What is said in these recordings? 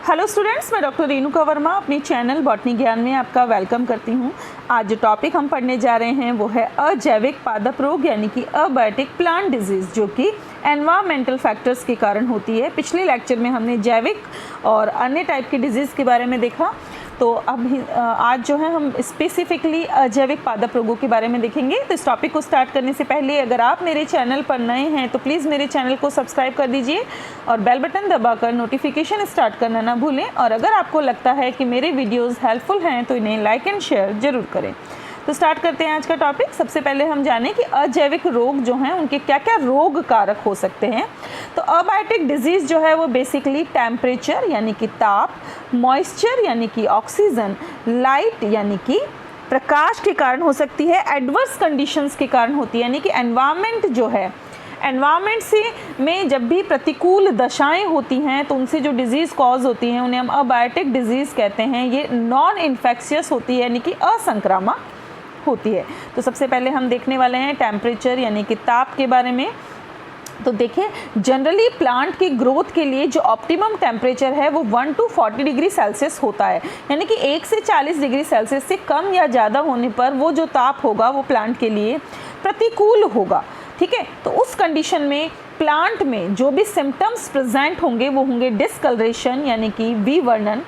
Hello students, मैं doctor Renuka Verma अपनी channel botany ज्ञान में आपका वेलकम करती हूँ। आज जो टॉपिक हम पढ़ने जा रहे हैं वो है अजैविक पादप रोग यानी कि अबायोटिक प्लांट डिजीज़, जो कि एनवायरमेंटल फैक्टर्स के कारण होती है। पिछले लेक्चर में हमने जैविक और अन्य टाइप की डिजीज़ के बारे में देखा, तो अब आज जो है हम स्पेसिफिकली अजैविक पादप रोगों के बारे में देखेंगे। तो इस टॉपिक को स्टार्ट करने से पहले अगर आप मेरे चैनल पर नए हैं तो प्लीज़ मेरे चैनल को सब्सक्राइब कर दीजिए और बेल बटन दबाकर नोटिफिकेशन स्टार्ट करना ना भूलें। और अगर आपको लगता है कि मेरे वीडियोज़ हेल्पफुल हैं तो इन्हें लाइक एंड शेयर ज़रूर करें। तो स्टार्ट करते हैं आज का टॉपिक। सबसे पहले हम जानें कि अजैविक रोग जो हैं उनके क्या क्या रोग कारक हो सकते हैं। तो अबायोटिक डिजीज़ जो है वो बेसिकली टेम्परेचर यानी कि ताप, मॉइस्चर यानी कि ऑक्सीजन, लाइट यानी कि प्रकाश के कारण हो सकती है, एडवर्स कंडीशंस के कारण होती है यानी कि एनवायरनमेंट जो है, एनवायरनमेंट से में जब भी प्रतिकूल दशाएं होती हैं तो उनसे जो डिज़ीज़ कॉज होती हैं उन्हें हम अबायोटिक डिजीज़ कहते हैं। ये नॉन इन्फेक्शियस होती है यानी कि असंक्रामक होती है। तो सबसे पहले हम देखने वाले हैं टेम्परेचर यानी कि ताप के बारे में। तो देखिए, जनरली प्लांट की ग्रोथ के लिए जो ऑप्टिमम टेम्परेचर है वो 1 to 40 डिग्री सेल्सियस होता है, यानी कि 1 से 40 डिग्री सेल्सियस से कम या ज़्यादा होने पर वो जो ताप होगा वो प्लांट के लिए प्रतिकूल होगा। ठीक है, तो उस कंडीशन में प्लांट में जो भी सिम्टम्स प्रेजेंट होंगे वो होंगे डिस्कलरेशन यानी कि विवर्णन,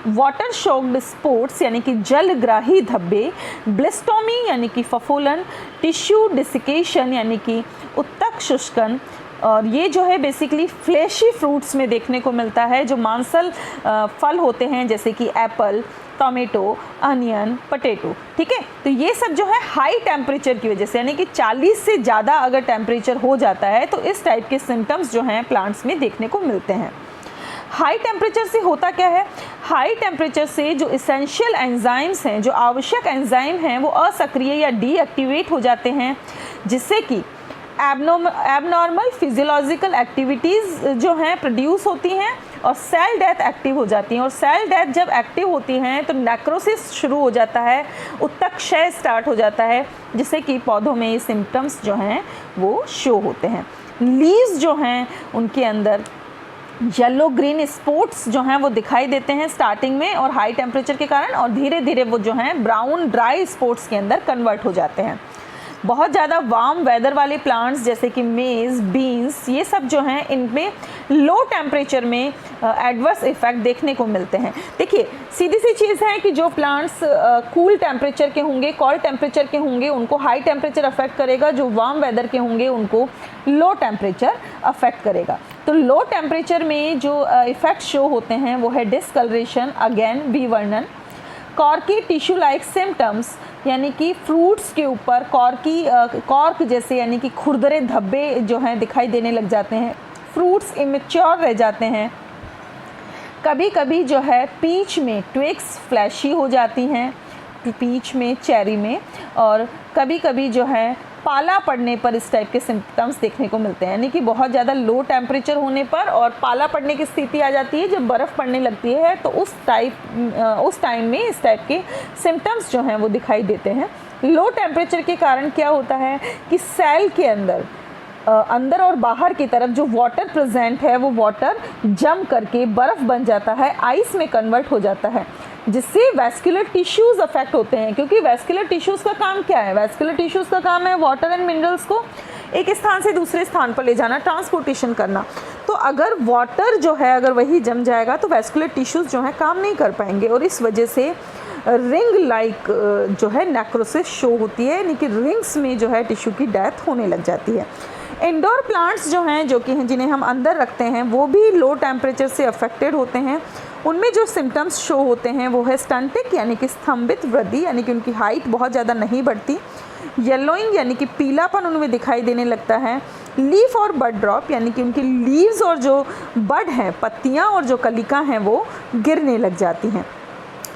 वाटर शॉक्ड स्पॉट्स यानी कि जलग्राही धब्बे, ब्लिस्टोमी यानी कि फफूंदन, टिश्यू डिसिकेशन यानी कि उत्तक शुष्कन। और ये जो है बेसिकली फ्लैशी फ्रूट्स में देखने को मिलता है, जो मांसल फल होते हैं जैसे कि एप्पल, टोमेटो, अनियन, पटेटो। ठीक है, तो ये सब जो है हाई टेम्परेचर की वजह से यानी कि 40 से ज़्यादा अगर टेम्परेचर हो जाता है तो इस टाइप के सिम्टम्स जो हैं प्लांट्स में देखने को मिलते हैं। हाई टेम्परेचर से होता क्या है? हाई टेम्परेचर से जो इसेंशियल एंजाइम्स हैं, जो आवश्यक एंजाइम हैं, वो असक्रिय या डीएक्टिवेट हो जाते हैं, जिससे कि एबनॉर्मल फिजियोलॉजिकल एक्टिविटीज़ जो हैं प्रोड्यूस होती हैं और सेल डेथ एक्टिव हो जाती हैं। और सेल डेथ जब एक्टिव होती हैं तो नेक्रोसिस शुरू हो जाता है, उत्तक क्षय स्टार्ट हो जाता है, जिससे कि पौधों में ये सिम्टम्स जो हैं वो शो होते हैं। लीव्स जो हैं उनके अंदर येलो ग्रीन स्पॉट्स जो हैं वो दिखाई देते हैं स्टार्टिंग में और हाई टेम्परेचर के कारण, और धीरे धीरे वो जो हैं ब्राउन ड्राई स्पॉट्स के अंदर कन्वर्ट हो जाते हैं। बहुत ज़्यादा वार्म वेदर वाले प्लांट्स जैसे कि मेज़, बीन्स, ये सब जो हैं इनमें लो टेम्परेचर में एडवर्स इफ़ेक्ट देखने को मिलते हैं। देखिए, सीधी सी चीज़ है कि जो प्लांट्स कूल टेम्परेचर के होंगे, कोल्ड टेम्परेचर के होंगे, उनको हाई टेम्परेचर अफेक्ट करेगा, जो वार्म वेदर के होंगे उनको लो टेम्परेचर अफेक्ट करेगा। तो लो टेम्परेचर में जो इफ़ेक्ट शो होते हैं वो है डिस्कलरेशन, अगेन विवर्णन, कॉर्की टिश्यू लाइक सिम्टम्स यानी कि फ्रूट्स के ऊपर कॉर्क जैसे यानी कि खुरदरे धब्बे जो हैं दिखाई देने लग जाते हैं, फ्रूट्स इमेच्योर रह जाते हैं। कभी कभी जो है पीच में ट्विग्स फ्लैशी हो जाती हैं, पीच में, चेरी में, और कभी कभी जो है पाला पड़ने पर इस टाइप के सिम्टम्स देखने को मिलते हैं, यानी कि बहुत ज़्यादा लो टेम्परेचर होने पर और पाला पड़ने की स्थिति आ जाती है जब बर्फ़ पड़ने लगती है, तो उस टाइम में इस टाइप के सिम्टम्स जो हैं वो दिखाई देते हैं। लो टेम्परेचर के कारण क्या होता है कि सेल के अंदर और बाहर की तरफ जो वाटर प्रेजेंट है वो वाटर जम करके बर्फ़ बन जाता है, आइस में कन्वर्ट हो जाता है, जिससे वैस्कुलर टिश्यूज़ अफेक्ट होते हैं। क्योंकि वैस्कुलर टिश्यूज़ का काम क्या है? वैस्कुलर टिश्यूज़ का काम है वाटर एंड मिनरल्स को एक स्थान से दूसरे स्थान पर ले जाना, ट्रांसपोर्टेशन करना। तो अगर वाटर जो है अगर वही जम जाएगा तो वैस्कुलर टिश्यूज़ जो है काम नहीं कर पाएंगे, और इस वजह से रिंग लाइक जो है नेक्रोसिस शो होती है, यानी कि रिंग्स में जो है टिश्यू की डेथ होने लग जाती है। इंडोर प्लांट्स जो हैं, जो कि हैं जिन्हें हम अंदर रखते हैं, वो भी लो टेम्परेचर से अफेक्टेड होते हैं। उनमें जो सिम्टम्स शो होते हैं वो है स्टंटिक यानी कि स्तंभित वृद्धि, यानी कि उनकी हाइट बहुत ज़्यादा नहीं बढ़ती, येलोइंग यानी कि पीलापन उनमें दिखाई देने लगता है, लीफ और बड ड्रॉप यानी कि उनकी लीव्स और जो बड हैं, पत्तियाँ और जो कलिका हैं वो गिरने लग जाती हैं।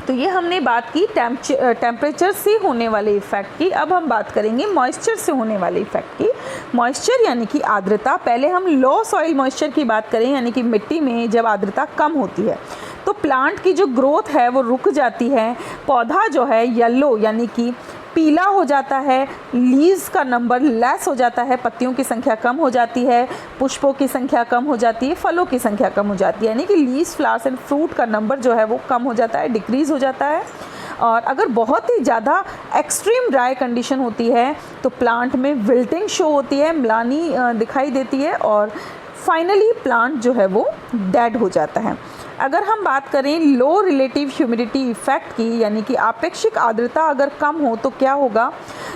तो ये हमने बात की टेम्परेचर से होने वाले इफ़ेक्ट की। अब हम बात करेंगे मॉइस्चर से होने वाले इफ़ेक्ट की। मॉइस्चर यानी कि आर्द्रता। पहले हम लो सॉइल मॉइस्चर की बात करें, यानी कि मिट्टी में जब आर्द्रता कम होती है तो प्लांट की जो ग्रोथ है वो रुक जाती है, पौधा जो है येलो यानी कि पीला हो जाता है, लीव्स का नंबर लेस हो जाता है, पत्तियों की संख्या कम हो जाती है, पुष्पों की संख्या कम हो जाती है, फलों की संख्या कम हो जाती है, यानी कि लीव्स, फ्लावर्स एंड फ्रूट का नंबर जो है वो कम हो जाता है, डिक्रीज़ हो जाता है। और अगर बहुत ही ज़्यादा एक्सट्रीम ड्राई कंडीशन होती है तो प्लांट में विल्टिंग शो होती है, म्लानी दिखाई देती है और फाइनली प्लांट जो है वो डेड हो जाता है। अगर हम बात करें लो रिलेटिव ह्यूमिडिटी इफ़ेक्ट की, यानी कि आपेक्षिक आर्द्रता अगर कम हो तो क्या होगा,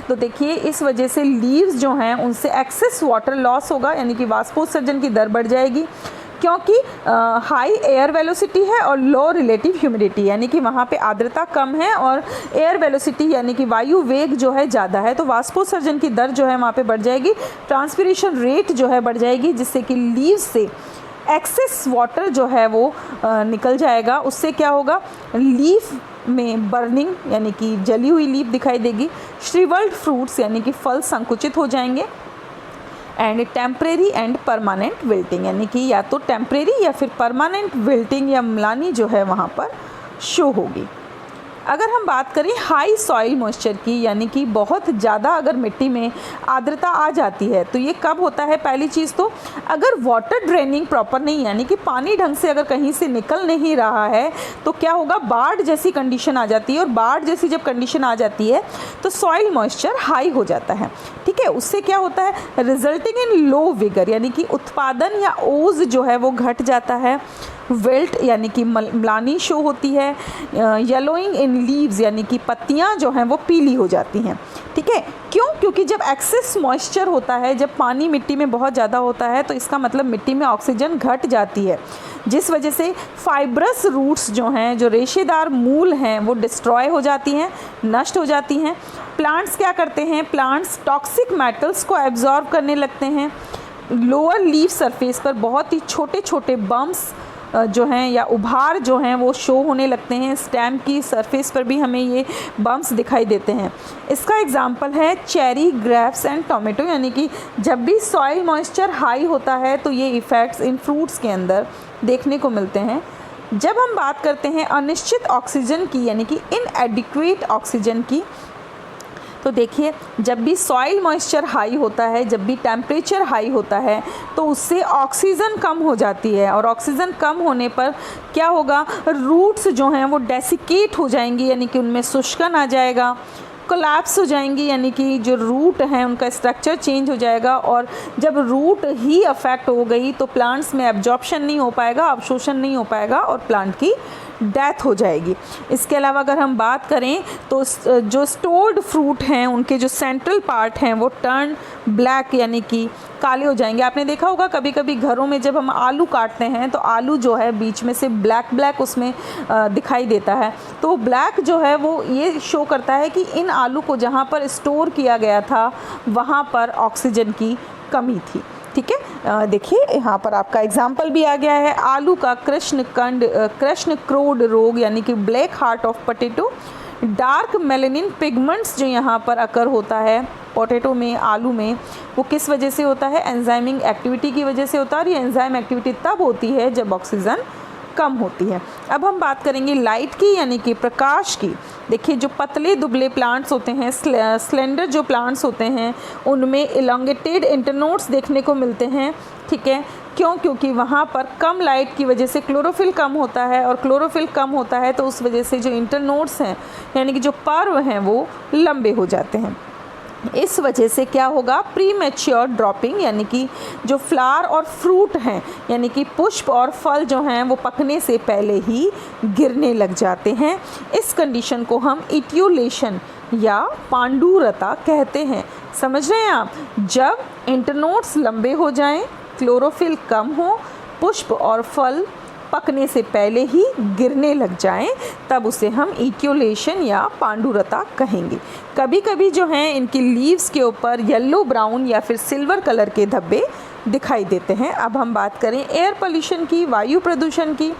तो देखिए इस वजह से लीव्स जो हैं उनसे एक्सेस वाटर लॉस होगा, यानी कि वाष्पोत्सर्जन की दर बढ़ जाएगी, क्योंकि हाई एयर वेलोसिटी है और लो रिलेटिव ह्यूमिडिटी, यानी कि वहाँ पे आर्द्रता कम है और एयर वेलोसिटी यानी कि वायु वेग जो है ज़्यादा है, तो वाष्पोत्सर्जन की दर जो है वहाँ पे बढ़ जाएगी, ट्रांसपिरेशन रेट जो है बढ़ जाएगी, जिससे कि लीव्स से एक्सेस वाटर जो है वो निकल जाएगा। उससे क्या होगा, लीफ में बर्निंग यानी कि जली हुई लीफ दिखाई देगी, श्रिवल्ड फ्रूट्स यानी कि फल संकुचित हो जाएंगे, and temporary and permanent wilting, यानी कि या तो टेम्परेरी या फिर परमानेंट विल्टिंग या म्लानी जो है वहाँ पर शो होगी। अगर हम बात करें हाई सॉइल मॉइस्चर की, यानी कि बहुत ज़्यादा अगर मिट्टी में आर्द्रता आ जाती है तो ये कब होता है, पहली चीज़ तो अगर वाटर ड्रेनिंग प्रॉपर नहीं, यानी कि पानी ढंग से अगर कहीं से निकल नहीं रहा है तो क्या होगा, बाढ़ जैसी कंडीशन आ जाती है, और बाढ़ जैसी जब कंडीशन आ जाती है तो सॉइल मॉइस्चर हाई हो जाता है, ठीक है। उससे क्या होता है, रिजल्टिंग इन लो विगर, यानी कि उत्पादन या ओज जो है वो घट जाता है, विल्ट यानी कि म्लानी शो होती है, येलोइंग इन लीव्स यानी कि पत्तियां जो हैं वो पीली हो जाती हैं, ठीक है। क्यों, क्योंकि जब एक्सेस मॉइस्चर होता है, जब पानी मिट्टी में बहुत ज़्यादा होता है तो इसका मतलब मिट्टी में ऑक्सीजन घट जाती है, जिस वजह से फाइब्रस रूट्स जो हैं, जो रेशेदार मूल हैं, वो डिस्ट्रॉय हो जाती हैं, नष्ट हो जाती हैं। प्लांट्स क्या करते हैं, प्लांट्स टॉक्सिक मेटल्स को एब्जॉर्ब करने लगते हैं। लोअर लीफ सरफेस पर बहुत ही छोटे छोटे बम्प्स जो हैं या उभार जो हैं वो शो होने लगते हैं, स्टेम की सरफेस पर भी हमें ये बम्प्स दिखाई देते हैं। इसका एग्जांपल है चेरी, ग्रेप्स एंड टोमेटो, यानी कि जब भी सॉइल मॉइस्चर हाई होता है तो ये इफ़ेक्ट्स इन फ्रूट्स के अंदर देखने को मिलते हैं। जब हम बात करते हैं अनिश्चित ऑक्सीजन की, यानी कि इनएडिक्वेट ऑक्सीजन की, तो देखिए जब भी सॉइल मॉइस्चर हाई होता है, जब भी टेम्परेचर हाई होता है तो उससे ऑक्सीजन कम हो जाती है, और ऑक्सीजन कम होने पर क्या होगा, रूट्स जो हैं वो डेसिकेट हो जाएंगी, यानी कि उनमें शुष्कन आ जाएगा, कोलैप्स हो जाएंगी, यानी कि जो रूट हैं उनका स्ट्रक्चर चेंज हो जाएगा, और जब रूट ही अफेक्ट हो गई तो प्लांट्स में एब्जॉर्प्शन नहीं हो पाएगा, अवशोषण नहीं हो पाएगा और प्लांट की डेथ हो जाएगी। इसके अलावा अगर हम बात करें तो जो स्टोर्ड फ्रूट हैं उनके जो सेंट्रल पार्ट हैं वो टर्न ब्लैक यानी कि काले हो जाएंगे। आपने देखा होगा कभी कभी घरों में जब हम आलू काटते हैं तो आलू जो है बीच में से ब्लैक ब्लैक उसमें दिखाई देता है, तो ब्लैक जो है वो ये शो करता है कि इन आलू को जहाँ पर स्टोर किया गया था वहाँ पर ऑक्सीजन की कमी थी, ठीक है। देखिए यहाँ पर आपका एग्जाम्पल भी आ गया है, आलू का कृष्ण क्रोड रोग यानी कि black heart of potato. Dark melanin pigments जो यहाँ पर अकर होता है पोटैटो में, आलू में, वो किस वजह से होता है, एंजाइमिंग एक्टिविटी की वजह से होता है, और ये एंजाइम एक्टिविटी तब होती है जब ऑक्सीजन कम होती है। अब हम बात करेंगे लाइट की यानी कि प्रकाश की। देखिए जो पतले दुबले प्लांट्स होते हैं, स्लेंडर जो प्लांट्स होते हैं, उनमें इलोंगेटेड इंटरनोड्स देखने को मिलते हैं, ठीक है। क्यों, क्योंकि वहाँ पर कम लाइट की वजह से क्लोरोफिल कम होता है, और क्लोरोफिल कम होता है तो उस वजह से जो इंटरनोड्स हैं यानी कि जो पर्व हैं वो लंबे हो जाते हैं। इस वजह से क्या होगा, प्री मैच्योर ड्रॉपिंग यानी कि जो फ्लावर और फ्रूट हैं यानी कि पुष्प और फल जो हैं वो पकने से पहले ही गिरने लग जाते हैं। इस कंडीशन को हम इटियोलेशन या पांडुरता कहते हैं। समझ रहे हैं आप, जब इंटरनोड्स लंबे हो जाएं, क्लोरोफिल कम हो, पुष्प और फल पकने से पहले ही गिरने लग जाएं, तब उसे हम इटियोलेशन या पांडुरता कहेंगे। कभी कभी जो हैं इनकी लीव्स के ऊपर येलो ब्राउन या फिर सिल्वर कलर के धब्बे दिखाई देते हैं। अब हम बात करें एयर पोल्यूशन की, वायु प्रदूषण की।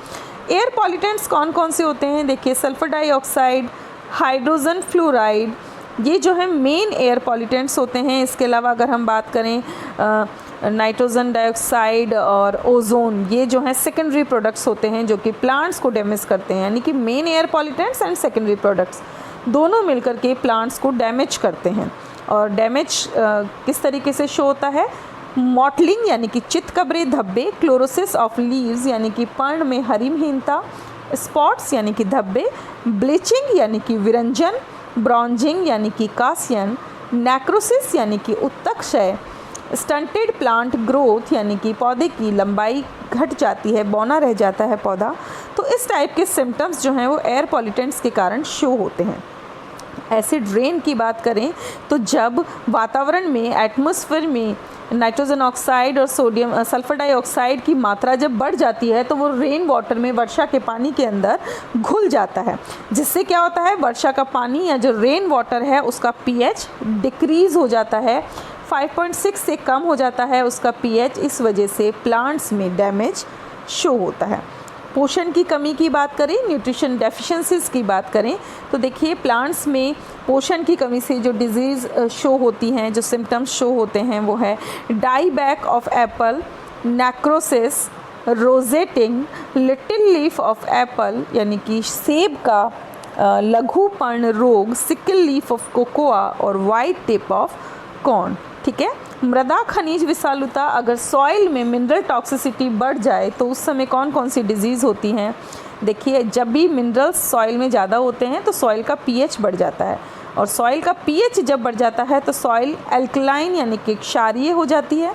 एयर पॉल्यूटेंट्स कौन कौन से होते हैं, देखिए सल्फर डाइऑक्साइड, हाइड्रोजन फ्लोराइड, ये जो है मेन एयर पॉल्यूटेंट्स होते हैं। इसके अलावा अगर हम बात करें नाइट्रोजन डाइऑक्साइड और ओजोन, ये जो हैं सेकेंडरी प्रोडक्ट्स होते हैं जो कि प्लांट्स को डैमेज करते हैं, यानी कि main air pollutants and secondary products. दोनों मिलकर के प्लांट्स को डैमेज करते हैं। और डैमेज किस तरीके से शो होता है? मॉटलिंग यानी कि चितकबरे धब्बे, क्लोरोसिस ऑफ लीव्स यानी कि पर्ण में हरिमहीनता, स्पॉट्स यानी कि धब्बे, ब्लीचिंग यानी कि विरंजन, ब्रॉन्जिंग यानी कि कासियन, नेक्रोसिस यानी कि उत्तक क्षय, स्टंटेड प्लांट ग्रोथ यानी कि पौधे की लंबाई घट जाती है, बौना रह जाता है पौधा। तो इस टाइप के सिम्टम्स जो हैं वो एयर पॉल्यूटेंट्स के कारण शो होते हैं। एसिड रेन की बात करें तो जब वातावरण में, एटमॉस्फेयर में नाइट्रोजन ऑक्साइड और सोडियम सल्फर डाइऑक्साइड की मात्रा जब बढ़ जाती है तो वो रेन वाटर में, वर्षा के पानी के अंदर घुल जाता है, जिससे क्या होता है? वर्षा का पानी या जो रेन वाटर है उसका पीएच डिक्रीज़ हो जाता है, 5.6 से कम हो जाता है उसका पीएच। इस वजह से प्लांट्स में डैमेज शो होता है। पोषण की कमी की बात करें, न्यूट्रिशन डेफिशिएंसीज की बात करें तो देखिए प्लांट्स में पोषण की कमी से जो डिजीज़ शो होती हैं, जो सिम्टम्स शो होते हैं वो है die back of apple, necrosis, rosetting, little leaf of apple यानी कि सेब का लघु पर्ण रोग, सिकल लीफ ऑफ कोकोआ और वाइट टिप ऑफ कॉर्न। ठीक है। मृदा खनिज विषालुता, अगर सॉइल में मिनरल टॉक्सिसिटी बढ़ जाए तो उस समय कौन कौन सी डिजीज़ होती हैं? देखिए जब भी मिनरल्स सॉइल में ज़्यादा होते हैं तो सॉइल का पीएच बढ़ जाता है, और सॉइल का पीएच जब बढ़ जाता है तो सॉइल एल्कलाइन यानी कि क्षारीय हो जाती है।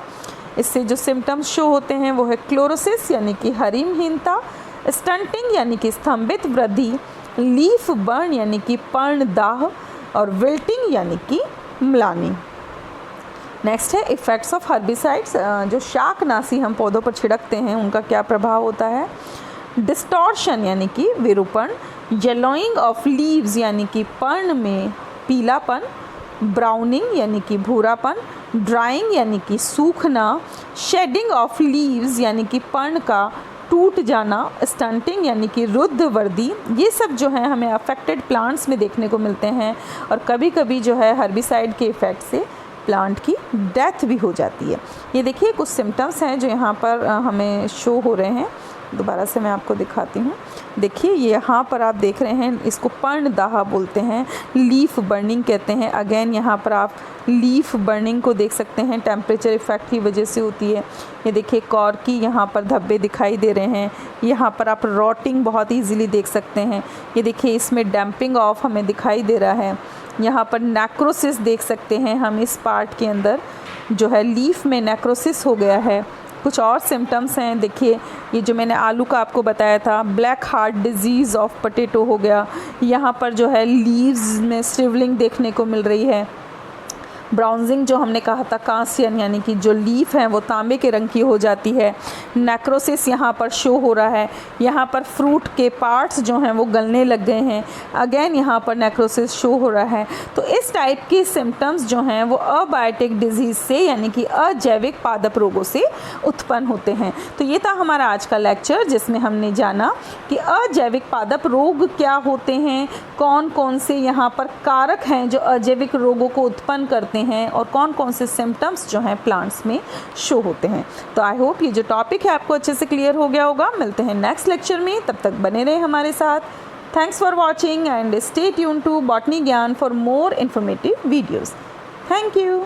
इससे जो सिम्टम्स शो होते हैं वो है क्लोरोसिस यानी कि हरिमहीनता, स्टंटिंग यानी कि स्तंभित वृद्धि, लीफ बर्न यानी कि पर्णदाह, और विल्टिंग यानी कि म्लानी। नेक्स्ट है इफ़ेक्ट्स ऑफ हर्बिसाइड्स। जो शाकनाशी हम पौधों पर छिड़कते हैं उनका क्या प्रभाव होता है? डिस्टॉर्शन यानी कि विरूपण, येलोइंग ऑफ लीव्स यानी कि पर्ण में पीलापन, ब्राउनिंग यानी कि भूरापन, ड्राइंग यानी कि सूखना, शेडिंग ऑफ लीव्स यानी कि पर्ण का टूट जाना, स्टंटिंग यानी कि रुद्धवर्दी। ये सब जो है हमें अफेक्टेड प्लांट्स में देखने को मिलते हैं, और कभी कभी जो है हर्बिसाइड के इफ़ेक्ट से प्लांट की डेथ भी हो जाती है। ये देखिए कुछ सिम्टम्स हैं जो यहाँ पर हमें शो हो रहे हैं। दोबारा से मैं आपको दिखाती हूँ। देखिए ये यहाँ पर आप देख रहे हैं, इसको पर्णदाह बोलते हैं, लीफ बर्निंग कहते हैं। अगेन यहाँ पर आप लीफ बर्निंग को देख सकते हैं, टेम्परेचर इफ़ेक्ट की वजह से होती है। ये देखिए कॉर्की यहाँ पर धब्बे दिखाई दे रहे हैं। यहाँ पर आप रॉटिंग बहुत ईजीली देख सकते हैं। ये देखिए इसमें डैम्पिंग ऑफ हमें दिखाई दे रहा है। यहाँ पर नेक्रोसिस देख सकते हैं हम, इस पार्ट के अंदर जो है लीफ में नेक्रोसिस हो गया है। कुछ और सिम्टम्स हैं, देखिए ये जो मैंने आलू का आपको बताया था, black heart disease of potato हो गया। यहाँ पर जो है लीव्स में स्ट्रिवलिंग देखने को मिल रही है। ब्राउजिंग जो हमने कहा था, कांसियन यानी कि जो लीफ है वो तांबे के रंग की हो जाती है। नेक्रोसिस यहाँ पर शो हो रहा है। यहाँ पर फ्रूट के पार्ट्स जो हैं वो गलने लग गए हैं। अगेन यहाँ पर नेक्रोसिस शो हो रहा है। तो इस टाइप के सिम्टम्स जो हैं वो अबायोटिक डिजीज़ से यानी कि अजैविक पादप रोगों से उत्पन्न होते हैं। तो ये था हमारा आज का लेक्चर, जिसमें हमने जाना कि अजैविक पादप रोग क्या होते हैं, कौन कौन से यहाँ पर कारक हैं जो अजैविक रोगों को उत्पन्न करते हैं, और कौन कौन से सिम्टम्स जो हैं प्लांट्स में शो होते हैं। तो आई होप ये जो टॉपिक है आपको अच्छे से क्लियर हो गया होगा। मिलते हैं नेक्स्ट लेक्चर में, तब तक बने रहे हमारे साथ। Thanks for watching and stay tune to Botany Gyan for more informative videos. Thank you.